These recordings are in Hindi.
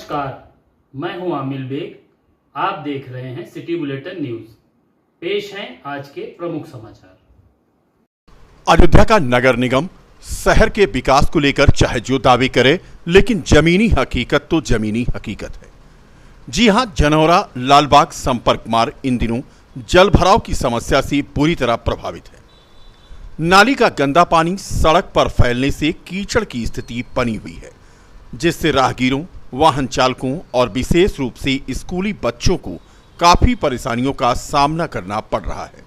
नमस्कार, मैं हूं आमिल बेग। आप देख रहे हैं सिटी बुलेटिन न्यूज। पेश हैं आज के प्रमुख समाचार। अयोध्या का नगर निगम शहर के विकास को लेकर चाहे जो दावे करे, लेकिन जमीनी हकीकत तो जमीनी हकीकत है। जी हां, जनौरा लालबाग संपर्क मार्ग इन दिनों जल भराव की समस्या से पूरी तरह प्रभावित है। नाली का गंदा पानी सड़क पर फैलने से कीचड़ की स्थिति बनी हुई है, जिससे राहगीरों, वाहन चालकों और विशेष रूप से स्कूली बच्चों को काफी परेशानियों का सामना करना पड़ रहा है।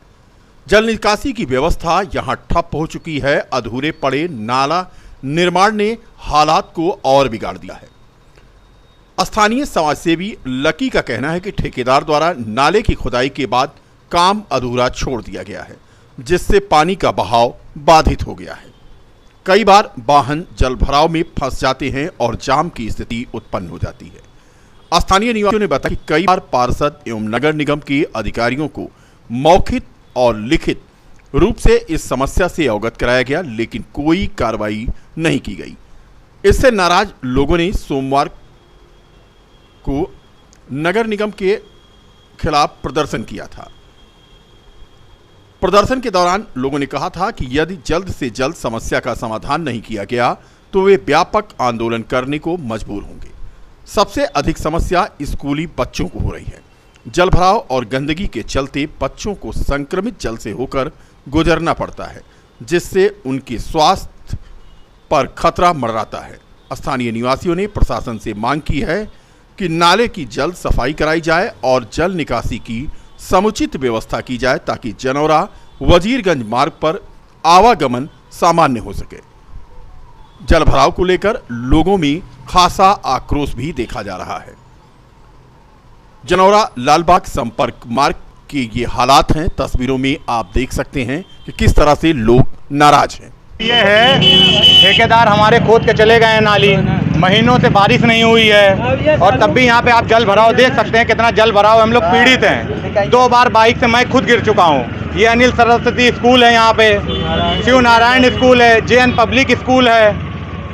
जल निकासी की व्यवस्था यहां ठप हो चुकी है। अधूरे पड़े नाला निर्माण ने हालात को और बिगाड़ दिया है। स्थानीय समाजसेवी लकी का कहना है कि ठेकेदार द्वारा नाले की खुदाई के बाद काम अधूरा छोड़ दिया गया है, जिससे पानी का बहाव बाधित हो गया है। कई बार वाहन जल भराव में फंस जाते हैं और जाम की स्थिति उत्पन्न हो जाती है। स्थानीय निवासियों ने बताया कि कई बार पार्षद एवं नगर निगम के अधिकारियों को मौखिक और लिखित रूप से इस समस्या से अवगत कराया गया, लेकिन कोई कार्रवाई नहीं की गई। इससे नाराज लोगों ने सोमवार को नगर निगम के खिलाफ प्रदर्शन किया था। प्रदर्शन के दौरान लोगों ने कहा था कि यदि जल्द से जल्द समस्या का समाधान नहीं किया गया तो वे व्यापक आंदोलन करने को मजबूर होंगे। सबसे अधिक समस्या स्कूली बच्चों को हो रही है। जल भराव और गंदगी के चलते बच्चों को संक्रमित जल से होकर गुजरना पड़ता है, जिससे उनके स्वास्थ्य पर खतरा मंडराता है। स्थानीय निवासियों ने प्रशासन से मांग की है कि नाले की जल्द सफाई कराई जाए और जल निकासी की समुचित व्यवस्था की जाए, ताकि जनौरा वजीरगंज मार्ग पर आवागमन सामान्य हो सके। जल भराव को लेकर लोगों में खासा आक्रोश भी देखा जा रहा है। जनौरा लालबाग संपर्क मार्ग के ये हालात हैं। तस्वीरों में आप देख सकते हैं कि किस तरह से लोग नाराज हैं। ये है, ठेकेदार हमारे खोद के चले गए हैं नाली। महीनों से बारिश नहीं हुई है और तब भी यहाँ पे आप जल भराव देख सकते हैं, कितना जल भराव। हम लोग पीड़ित हैं। 2 बार बाइक से मैं खुद गिर चुका हूँ। ये अनिल सरस्वती स्कूल है, यहाँ पे शिव नारायण स्कूल है, JN पब्लिक स्कूल है,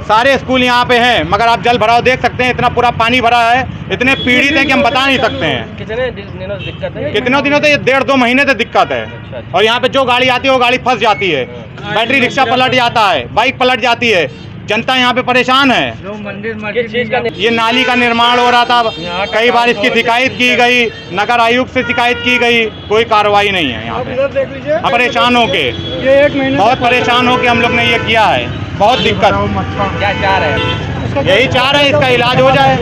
सारे स्कूल यहाँ पे हैं, मगर आप जल भराव देख सकते हैं। इतना पूरा पानी भरा है, इतने पीड़ित हैं कि हम बता नहीं सकते हैं। कितने दिनों से दिक्कत है? कितनों दिनों से, 1.5-2 महीने से दिक्कत है। और यहाँ पे जो गाड़ी आती है वो गाड़ी फंस जाती है। बैटरी रिक्शा पलट जाता है, बाइक पलट जाती है। जनता यहाँ पे परेशान है। ये नाली का निर्माण हो रहा था, कई बार इसकी शिकायत की गई, नगर आयुक्त से शिकायत की गई, कोई कार्रवाई नहीं है। यहाँ पे परेशान होके, बहुत परेशान होके हम लोग ने ये किया है। बहुत दिक्कत। क्या चाह रहे हैं? यही चाह रहे हैं इसका इलाज हो जाए,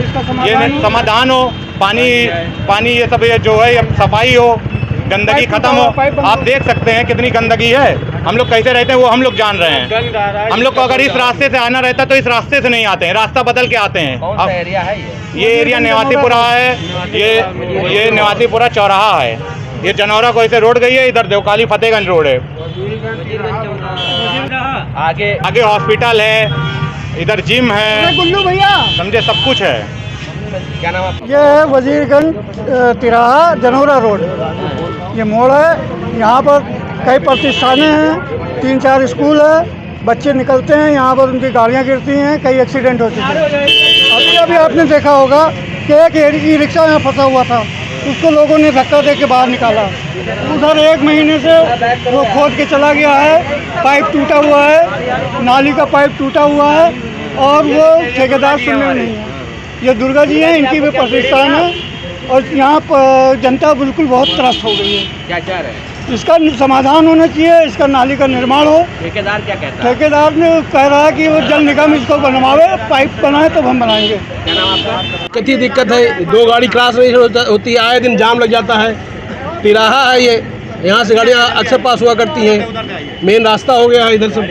ये समाधान हो, पानी ये सब ये जो है सफाई हो, गंदगी खत्म हो। आप देख सकते हैं कितनी गंदगी है। हम लोग कैसे रहते हैं वो हम लोग जान रहे हैं। हम लोग को अगर इस रास्ते से आना रहता तो इस रास्ते से नहीं आते हैं, रास्ता बदल के आते हैं। कौन सा एरिया है ये एरिया निवासीपुरा है। ये निवासीपुरा चौराहा है। ये जनौरा को ऐसे रोड गई है, इधर देवकाली फतेहगंज रोड है। आगे हॉस्पिटल है, इधर जिम है, गुल्लू भैया समझे, सब कुछ है। क्या नाम आपका? ये है वजीरगंज तिराहा जनौरा रोड। ये मोड़ है। यहाँ पर कई प्रतिष्ठानें हैं, 3-4 स्कूल है। बच्चे निकलते हैं, यहाँ पर उनकी गाड़ियाँ गिरती हैं, कई एक्सीडेंट होते हैं। अभी आपने देखा होगा कि एक ई रिक्शा यहाँ फंसा हुआ था, उसको लोगों ने धक्का दे के बाहर निकाला। उधर 1 महीने से वो खोद के चला गया है, पाइप टूटा हुआ है, नाली का पाइप टूटा हुआ है और वो ठेकेदार सुनने नहीं है। ये दुर्गा जी हैं, इनकी भी प्रतिष्ठान है और यहाँ पर जनता बिल्कुल बहुत त्रस्त हो गई है। क्या चाह रहे हैं? इसका समाधान होना चाहिए, इसका नाली का निर्माण हो। ठेकेदार क्या कहता है? ठेकेदार ने कह रहा है कि वो जल निगम इसको बनवावे, पाइप बनाए तब हम बनाएंगे। क्या नाम आपका? कितनी दिक्कत है, 2 गाड़ी क्रॉस नहीं होती है, आए दिन जाम लग जाता है। तिराहा है ये, यहाँ से गाड़ियाँ अक्सर पास हुआ करती हैं। मेन रास्ता हो गया है, इधर से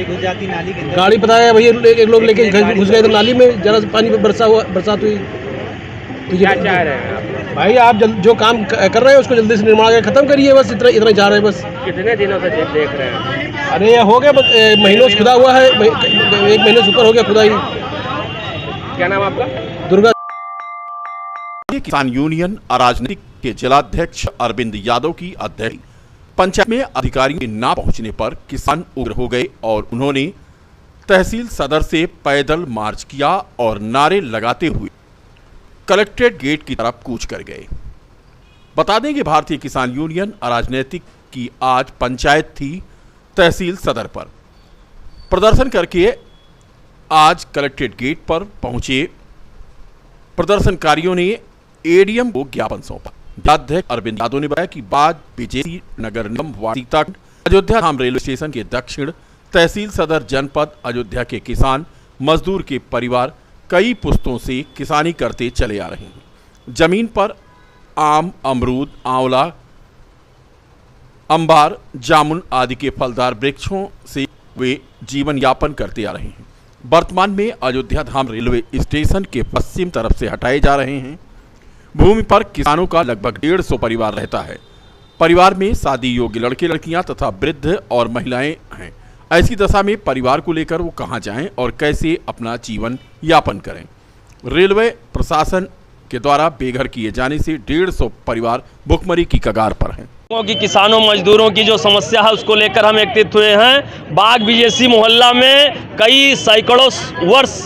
गाड़ी पता है भैया, एक लोग लेके घुस गए इधर नाली में, जरा पानी बरसात हुई। क्या चाह रहे हैं आप? भाई आप जो काम कर रहे हैं उसको जल्दी से निर्माण खत्म करिए, बस इतना चाह रहे हैं बस। कितने दिनों से देख रहे हैं? अरे हो गया महीनों से खुदा हुआ है, 1 महीने से ऊपर हो गया खुदाई। क्या नाम आपका? दुर्गा। किसान यूनियन अराजनीतिक के जिलाध्यक्ष अरविंद यादव की अध्यक्ष पंचायत में अधिकारियों के न पहुंचने पर किसान उग्र हो गए और उन्होंने तहसील सदर से पैदल मार्च किया और नारे लगाते हुए कलेक्ट्रेट गेट की तरफ कूच कर गए। बता दें कि भारतीय किसान यूनियन अराजनीतिक की आज पंचायत थी तहसील सदर पर। प्रदर्शन करके आज कलेक्ट्रेट गेट पर पहुंचे प्रदर्शनकारियों ने एडीएम को ज्ञापन सौंपा। अध्यक्ष अरविंद यादव ने बताया कि बाद बीजेपी नगर निगम सीताकुंड अयोध्या धाम रेलवे स्टेशन के दक्षिण तहसील सदर जनपद अयोध्या के किसान मजदूर के परिवार कई पुश्तों से किसानी करते चले आ रहे हैं। जमीन पर आम, अमरूद, आंवला, अंबार, जामुन आदि के फलदार वृक्षों से वे जीवन यापन करते आ रहे हैं। वर्तमान में अयोध्या धाम रेलवे स्टेशन के पश्चिम तरफ से हटाए जा रहे हैं। भूमि पर किसानों का लगभग 150 परिवार रहता है। परिवार में शादी योग्य लड़के लड़कियां तथा वृद्ध और महिलाएं हैं। ऐसी दशा में परिवार को लेकर वो कहां जाएं और कैसे अपना जीवन यापन करें। रेलवे प्रशासन के द्वारा बेघर किए जाने से 150 परिवार भुखमरी की कगार पर हैं। की किसानों मजदूरों की जो समस्या है उसको लेकर हम एकत्रित हुए हैं। बाग बीजेसी मोहल्ला में कई सैकड़ों वर्ष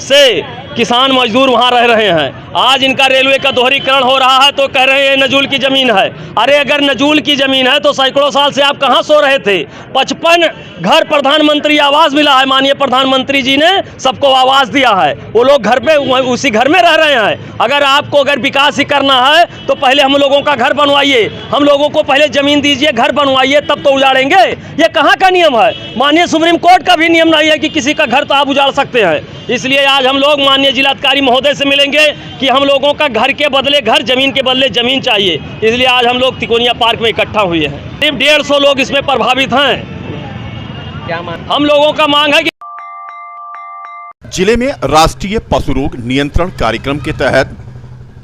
से किसान मजदूर वहां रह रहे हैं। आज इनका रेलवे का दोहरीकरण हो रहा है तो कह रहे हैं नजूल की जमीन है। अरे अगर नजूल की जमीन है तो सैकड़ों साल से आप कहां सो रहे थे? 55 घर प्रधानमंत्री आवास मिला है। माननीय प्रधानमंत्री जी ने सबको आवास दिया है। वो लोग घर पे उसी घर में रह रहे हैं। अगर विकास ही करना है तो पहले हम लोगों का घर बनवाइए, हम लोगों को पहले जमीन दीजिए, घर बनवाइए, तब तो उजाड़ेंगे। ये कहाँ का नियम है? माननीय सुप्रीम कोर्ट का भी नियम नहीं है कि किसी का घर तो आप उजाड़ सकते हैं। इसलिए आज हम लोग माननीय जिलाधिकारी महोदय से मिलेंगे कि हम लोगों का घर के बदले घर, जमीन के बदले जमीन चाहिए। इसलिए आज हम लोग तिकोनिया पार्क में इकट्ठा हुए हैं। करीब 150 लोग इसमें प्रभावित हैं। क्या मांग? हम लोगों का मांग है कि जिले में राष्ट्रीय पशु रोग नियंत्रण कार्यक्रम के तहत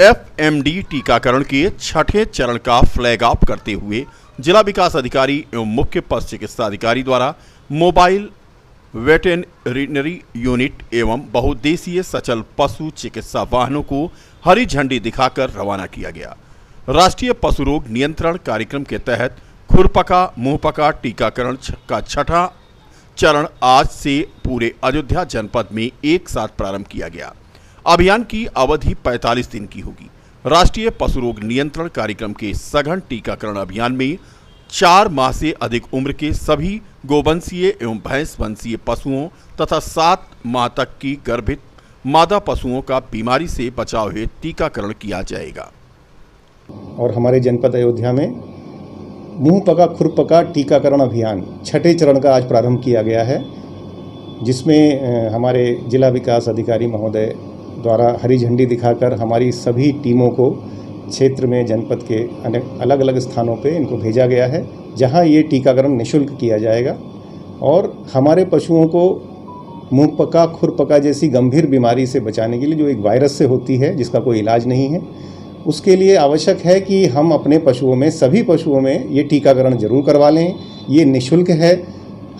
एफएमडी टीकाकरण के 6ठे चरण का फ्लैग ऑफ करते हुए जिला विकास अधिकारी एवं मुख्य पशु चिकित्सा अधिकारी द्वारा मोबाइल वेटेरिनरी यूनिट एवं बहुउद्देशीय सचल पशु चिकित्सा वाहनों को हरी झंडी दिखाकर रवाना किया गया। राष्ट्रीय पशु रोग नियंत्रण कार्यक्रम के तहत खुरपका मुंहपका टीकाकरण का 6ठा चरण आज से पूरे अयोध्या जनपद में एक साथ प्रारंभ किया गया। अभियान की अवधि 45 दिन की होगी। राष्ट्रीय पशु रोग नियंत्रण कार्यक्रम के सघन टीकाकरण अभियान में 4 माह से अधिक उम्र के सभी गोवंशीय एवं भैंस वंशीय पशुओं तथा 7 माह तक की गर्भित मादा पशुओं का बीमारी से बचाव हेतु टीकाकरण किया जाएगा। और हमारे जनपद अयोध्या में मुंह पका खुरपका टीकाकरण अभियान 6ठे चरण का आज प्रारंभ किया गया है, जिसमें हमारे जिला विकास अधिकारी महोदय द्वारा हरी झंडी दिखाकर हमारी सभी टीमों को क्षेत्र में जनपद के अलग अलग स्थानों पे इनको भेजा गया है, जहां ये टीकाकरण निःशुल्क किया जाएगा। और हमारे पशुओं को मुंह पका खुरपका जैसी गंभीर बीमारी से बचाने के लिए, जो एक वायरस से होती है जिसका कोई इलाज नहीं है, उसके लिए आवश्यक है कि हम अपने पशुओं में, सभी पशुओं में ये टीकाकरण जरूर करवा लें। ये निःशुल्क है।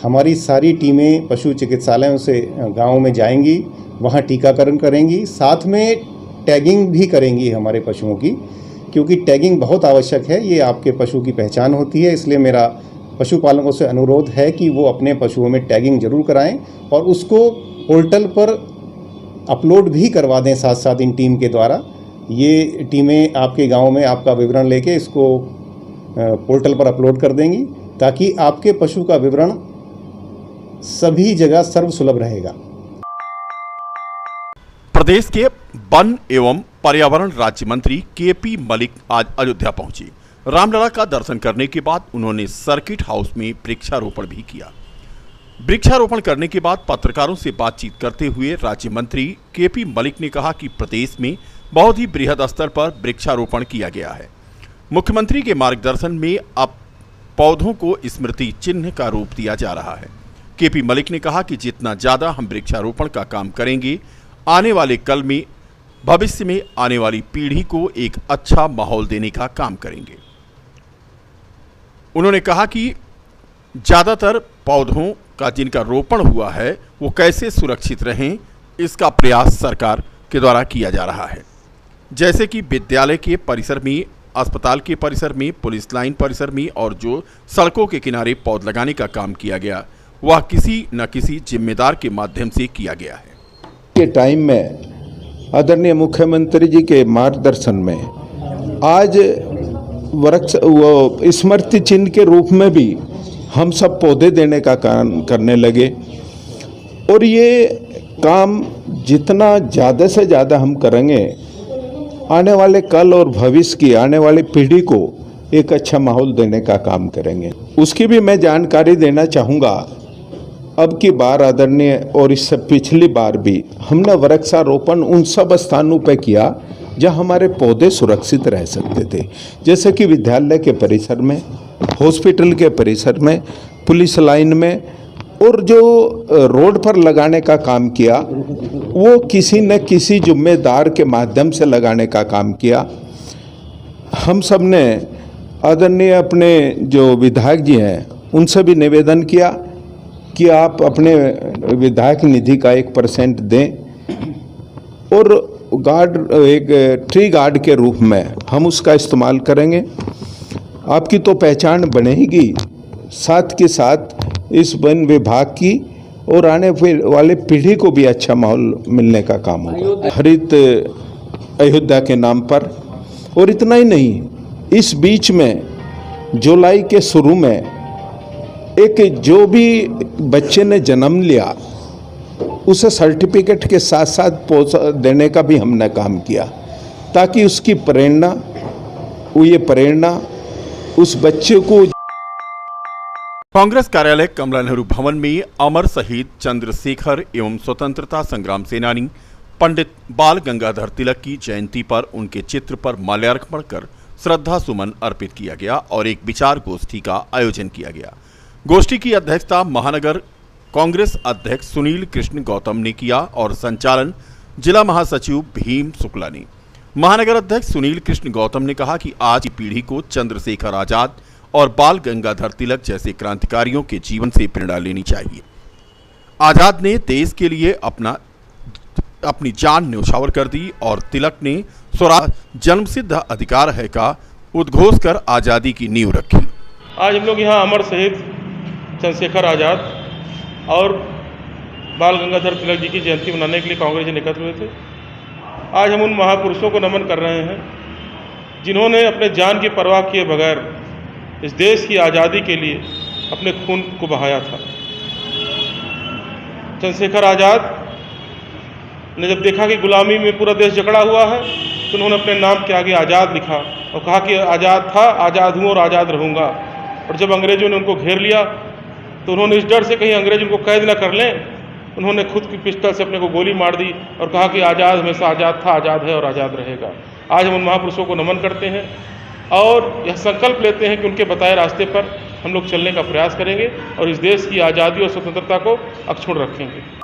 हमारी सारी टीमें पशु चिकित्सालयों से गाँव में जाएंगी, वहाँ टीकाकरण करेंगी, साथ में टैगिंग भी करेंगी हमारे पशुओं की, क्योंकि टैगिंग बहुत आवश्यक है। ये आपके पशु की पहचान होती है। इसलिए मेरा पशुपालकों से अनुरोध है कि वो अपने पशुओं में टैगिंग जरूर कराएं और उसको पोर्टल पर अपलोड भी करवा दें साथ साथ इन टीम के द्वारा। ये टीमें आपके गांव में आपका विवरण लेके इसको पोर्टल पर अपलोड कर देंगी, ताकि आपके पशु का विवरण सभी जगह सर्वसुलभ रहेगा। प्रदेश के वन एवं पर्यावरण राज्य मंत्री केपी मलिक आज अयोध्या पहुंचे। रामलला का दर्शन करने के बाद उन्होंने सर्किट हाउस में वृक्षारोपण भी किया। वृक्षारोपण करने के बाद पत्रकारों से बातचीत करते हुए राज्य मंत्री केपी मलिक ने कहा कि प्रदेश में बहुत ही बृहद स्तर पर वृक्षारोपण किया गया है। मुख्यमंत्री के मार्गदर्शन में अब पौधों को स्मृति चिन्ह का रूप दिया जा रहा है। केपी मलिक ने कहा कि जितना ज्यादा हम वृक्षारोपण का काम करेंगे, आने वाले कल में, भविष्य में आने वाली पीढ़ी को एक अच्छा माहौल देने का काम करेंगे। उन्होंने कहा कि ज्यादातर पौधों का जिनका रोपण हुआ है वो कैसे सुरक्षित रहें, इसका प्रयास सरकार के द्वारा किया जा रहा है। जैसे कि विद्यालय के परिसर में, अस्पताल के परिसर में, पुलिस लाइन परिसर में और जो सड़कों के किनारे पौध लगाने का काम किया गया, वह किसी न किसी जिम्मेदार के माध्यम से किया गया है। के टाइम में आदरणीय मुख्यमंत्री जी के मार्गदर्शन में आज वृक्ष स्मृति चिन्ह के रूप में भी हम सब पौधे देने का काम करने लगे। और ये काम जितना ज़्यादा से ज़्यादा हम करेंगे, आने वाले कल और भविष्य की आने वाली पीढ़ी को एक अच्छा माहौल देने का काम करेंगे। उसकी भी मैं जानकारी देना चाहूँगा। अब की बार आदरणीय और इससे पिछली बार भी हमने वृक्षारोपण उन सब स्थानों पर किया जहाँ हमारे पौधे सुरक्षित रह सकते थे, जैसे कि विद्यालय के परिसर में, हॉस्पिटल के परिसर में, पुलिस लाइन में, और जो रोड पर लगाने का काम किया वो किसी न किसी जिम्मेदार के माध्यम से लगाने का काम किया। हम सब ने आदरणीय अपने जो विधायक जी हैं उनसे भी निवेदन किया कि आप अपने विधायक निधि का 1% दें और एक ट्री गार्ड के रूप में हम उसका इस्तेमाल करेंगे। आपकी तो पहचान बनेगी, साथ के साथ इस वन विभाग की और आने वाले पीढ़ी को भी अच्छा माहौल मिलने का काम होगा हरित अयोध्या के नाम पर। और इतना ही नहीं, इस बीच में जुलाई के शुरू में एक जो भी बच्चे ने जन्म लिया उसे सर्टिफिकेट के साथ साथ देने का भी हमने काम किया, ताकि उसकी प्रेरणा उस बच्चे को। कांग्रेस कार्यालय कमला नेहरू भवन में अमर शहीद चंद्रशेखर एवं स्वतंत्रता संग्राम सेनानी पंडित बाल गंगाधर तिलक की जयंती पर उनके चित्र पर माल्यार्पण कर श्रद्धा सुमन अर्पित किया गया और एक विचार गोष्ठी का आयोजन किया गया। गोष्ठी की अध्यक्षता महानगर कांग्रेस अध्यक्ष सुनील कृष्ण गौतम ने किया और संचालन जिला महासचिव भीम शुक्ला ने। महानगर अध्यक्ष सुनील कृष्ण गौतम ने कहा कि आज की पीढ़ी को चंद्रशेखर आजाद और बाल गंगाधर तिलक जैसे क्रांतिकारियों के जीवन से प्रेरणा लेनी चाहिए। आजाद ने देश के लिए अपनी जान न्यौछावर कर दी और तिलक ने स्वराज जन्मसिद्ध अधिकार है का उद्घोष कर आजादी की नींव रखी। आज हम लोग यहाँ अमर शहीद चंद्रशेखर आजाद और बाल गंगाधर तिलक जी की जयंती मनाने के लिए कांग्रेस जी एकत्र हुए थे। आज हम उन महापुरुषों को नमन कर रहे हैं जिन्होंने अपने जान की परवाह किए बगैर इस देश की आज़ादी के लिए अपने खून को बहाया था। चंद्रशेखर आज़ाद ने जब देखा कि गुलामी में पूरा देश जकड़ा हुआ है तो उन्होंने अपने नाम के आगे आज़ाद लिखा और कहा कि आज़ाद था, आज़ाद हूँ और आज़ाद रहूँगा। और जब अंग्रेजों ने उनको घेर लिया तो उन्होंने इस डर से कहीं अंग्रेज उनको कैद न कर लें, उन्होंने खुद की पिस्टल से अपने को गोली मार दी और कहा कि आज़ाद हमेशा आज़ाद था, आज़ाद है और आज़ाद रहेगा। आज हम उन महापुरुषों को नमन करते हैं और यह संकल्प लेते हैं कि उनके बताए रास्ते पर हम लोग चलने का प्रयास करेंगे और इस देश की आज़ादी और स्वतंत्रता को अक्षुण्ण रखेंगे।